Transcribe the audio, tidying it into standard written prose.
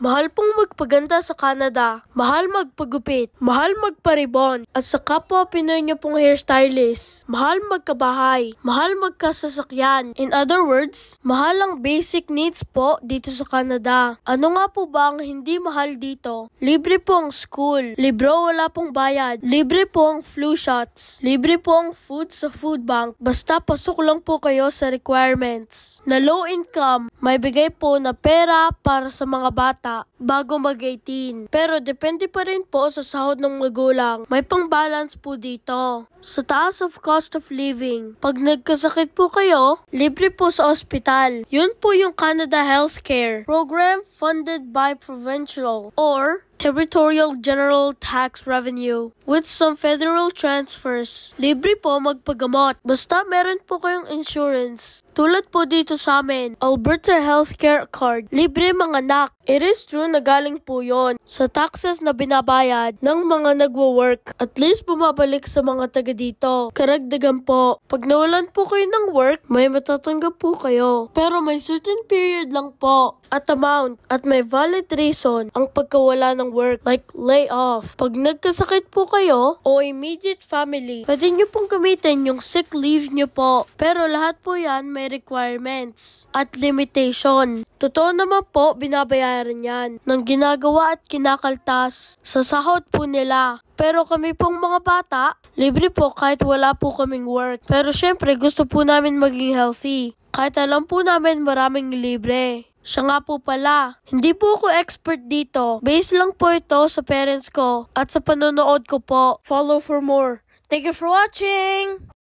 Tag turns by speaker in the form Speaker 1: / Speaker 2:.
Speaker 1: Mahal pong magpaganda sa Canada, mahal magpagupit, mahal magparibon, at sa kapwa Pinoy niyo pong hairstylist, mahal magkabahay, mahal magkasasakyan. In other words, mahal ang basic needs po dito sa Canada. Ano nga po ba ang hindi mahal dito? Libre po ang school, libro wala pong bayad, libre po ang flu shots, libre po ang food sa food bank, basta pasok lang po kayo sa requirements. Na low income, may bigay po na pera para sa mga bata bago mag-18. Pero depende pa rin po sa sahod ng magulang. May pang-balance po dito. Sa taas of cost of living, pag nagkasakit po kayo, libre po sa ospital. Yun po yung Canada Healthcare Program funded by provincial or territorial general tax revenue with some federal transfers. Libre po magpagamot. Basta meron po kayong insurance. Tulad po dito sa amin, Alberta Healthcare Card. Libre mga anak. It is true na galing po yon sa taxes na binabayad ng mga nagwo-work. At least bumabalik sa mga taga dito. Karagdagan po. Pag nawalan po kayo ng work, may matatanggap po kayo. Pero may certain period lang po at amount at may valid reason ang pagkawala ng work like layoff. Pag nagkasakit po kayo o immediate family, pwede nyo pong gamitin yung sick leave nyo po. Pero lahat po yan may requirements at limitation. Totoo naman po, binabayaran yan ng ginagawa at kinakaltas sa sahod po nila. Pero kami pong mga bata, libre po kahit wala po kaming work. Pero syempre gusto po namin maging healthy. Kahit alam po namin maraming libre. Siya nga po pala, hindi po ako expert dito. Base lang po ito sa parents ko at sa panonood ko po. Follow for more. Thank you for watching!